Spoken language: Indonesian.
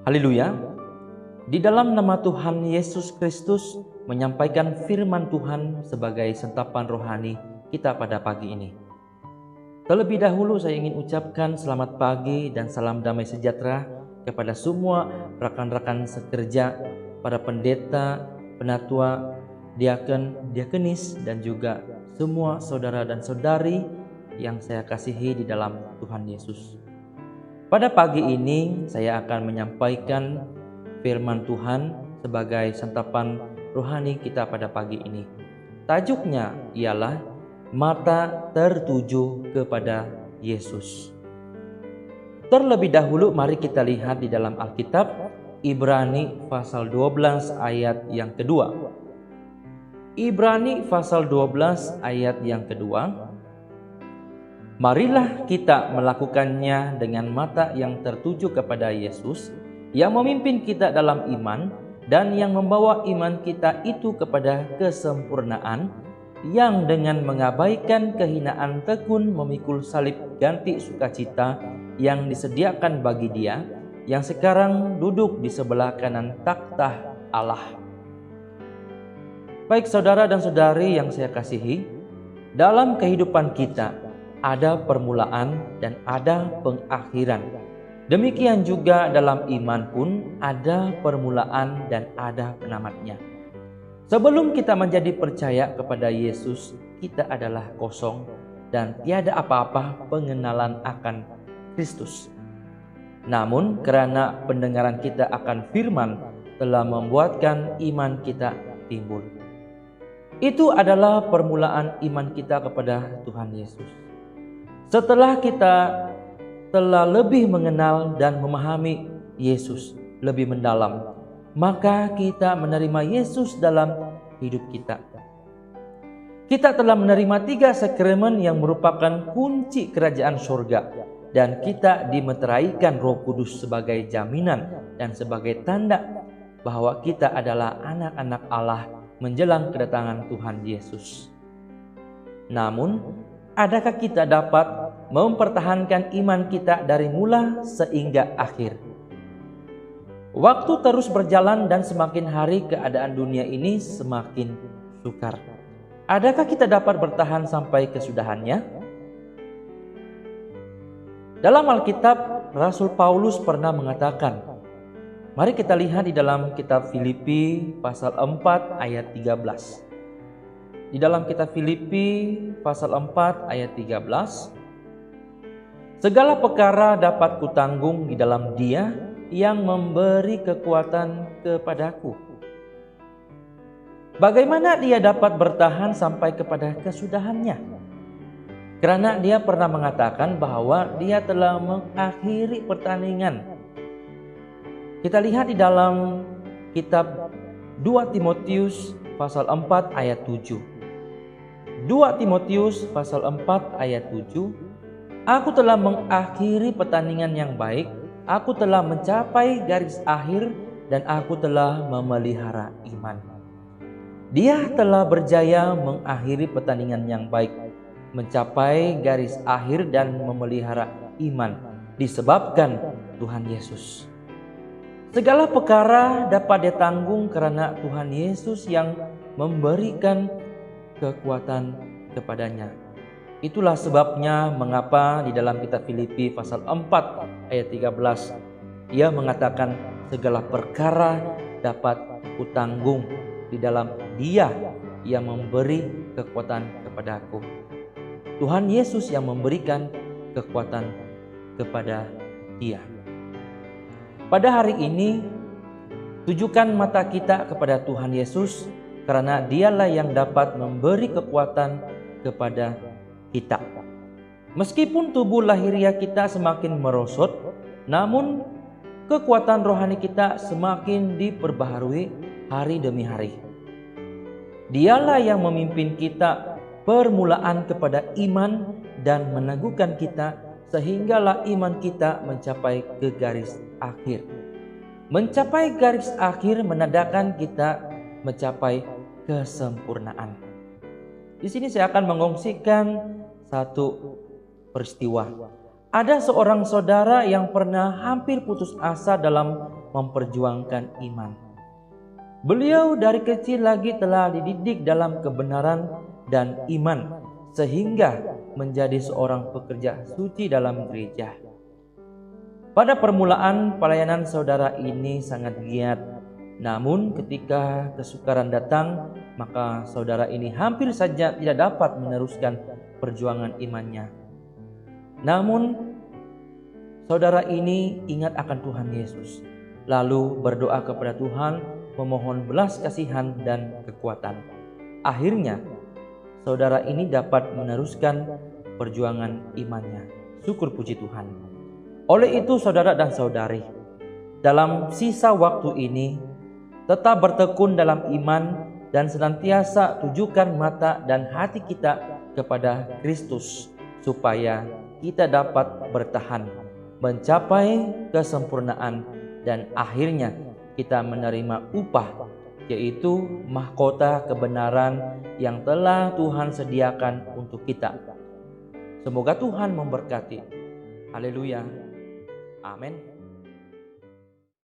Haleluya. Di dalam nama Tuhan Yesus Kristus menyampaikan firman Tuhan sebagai santapan rohani kita pada pagi ini. Terlebih dahulu saya ingin ucapkan selamat pagi dan salam damai sejahtera kepada semua rekan-rekan sekerja, para pendeta, penatua, diaken, diakenis, dan juga semua saudara dan saudari yang saya kasihi di dalam Tuhan Yesus. Pada pagi ini saya akan menyampaikan firman Tuhan sebagai santapan rohani kita pada pagi ini. Tajuknya ialah mata tertuju kepada Yesus. Terlebih dahulu mari kita lihat di dalam Alkitab Ibrani pasal 12 ayat yang kedua. Ibrani pasal 12 ayat yang kedua. Marilah kita melakukannya dengan mata yang tertuju kepada Yesus, yang memimpin kita dalam iman dan yang membawa iman kita itu kepada kesempurnaan, yang dengan mengabaikan kehinaan tekun memikul salib ganti sukacita yang disediakan bagi Dia yang sekarang duduk di sebelah kanan takhta Allah. Baik saudara dan saudari yang saya kasihi, dalam kehidupan kita ada permulaan dan ada pengakhiran. Demikian juga dalam iman pun ada permulaan dan ada penamatnya. Sebelum kita menjadi percaya kepada Yesus, kita adalah kosong dan tiada apa-apa pengenalan akan Kristus. Namun karena pendengaran kita akan firman telah membuatkan iman kita timbul. Itu adalah permulaan iman kita kepada Tuhan Yesus. Setelah kita telah lebih mengenal dan memahami Yesus lebih mendalam, maka kita menerima Yesus dalam hidup kita. Kita telah menerima 3 sakramen yang merupakan kunci kerajaan surga, dan kita dimeteraikan Roh Kudus sebagai jaminan dan sebagai tanda bahwa kita adalah anak-anak Allah menjelang kedatangan Tuhan Yesus. Namun, adakah kita dapat mempertahankan iman kita dari mula sehingga akhir? Waktu terus berjalan dan semakin hari keadaan dunia ini semakin sukar. Adakah kita dapat bertahan sampai kesudahannya? Dalam Alkitab, Rasul Paulus pernah mengatakan, mari kita lihat di dalam kitab Filipi pasal 4 ayat 13. Di dalam kitab Filipi pasal 4 ayat 13. Segala perkara dapat kutanggung di dalam Dia yang memberi kekuatan kepadaku. Bagaimana dia dapat bertahan sampai kepada kesudahannya? Karena dia pernah mengatakan bahwa dia telah mengakhiri pertandingan. Kita lihat di dalam kitab 2 Timotius pasal 4 ayat 7. 2 Timotius pasal 4 ayat 7. Aku telah mengakhiri pertandingan yang baik, aku telah mencapai garis akhir, dan aku telah memelihara iman. Dia telah berjaya mengakhiri pertandingan yang baik, mencapai garis akhir dan memelihara iman, disebabkan Tuhan Yesus. Segala perkara dapat ditanggung karena Tuhan Yesus yang memberikan kekuatan kepadanya. Itulah sebabnya mengapa di dalam kitab Filipi pasal 4 ayat 13 ia mengatakan segala perkara dapat kutanggung di dalam Dia yang memberi kekuatan kepadaku. Tuhan Yesus yang memberikan kekuatan kepada dia. Pada hari ini tujukan mata kita kepada Tuhan Yesus, karena Dialah yang dapat memberi kekuatan kepada kita. Meskipun tubuh lahiriah kita semakin merosot, namun kekuatan rohani kita semakin diperbaharui hari demi hari. Dialah yang memimpin kita permulaan kepada iman dan meneguhkan kita sehinggalah iman kita mencapai ke garis akhir. Mencapai garis akhir menandakan kita mencapai kesempurnaan. Di sini saya akan mengongsikan satu peristiwa. Ada seorang saudara yang pernah hampir putus asa dalam memperjuangkan iman. Beliau dari kecil lagi telah dididik dalam kebenaran dan iman, sehingga menjadi seorang pekerja suci dalam gereja. Pada permulaan pelayanan saudara ini sangat giat, namun ketika kesukaran datang, maka saudara ini hampir saja tidak dapat meneruskan perjuangan imannya. Namun saudara ini ingat akan Tuhan Yesus, lalu berdoa kepada Tuhan, memohon belas kasihan dan kekuatan. Akhirnya saudara ini dapat meneruskan perjuangan imannya. Syukur puji Tuhan. Oleh itu saudara dan saudari, dalam sisa waktu ini tetap bertekun dalam iman dan senantiasa tujukan mata dan hati kita kepada Kristus, supaya kita dapat bertahan, mencapai kesempurnaan, dan akhirnya kita menerima upah, yaitu mahkota kebenaran yang telah Tuhan sediakan untuk kita. Semoga Tuhan memberkati. Haleluya. Amin.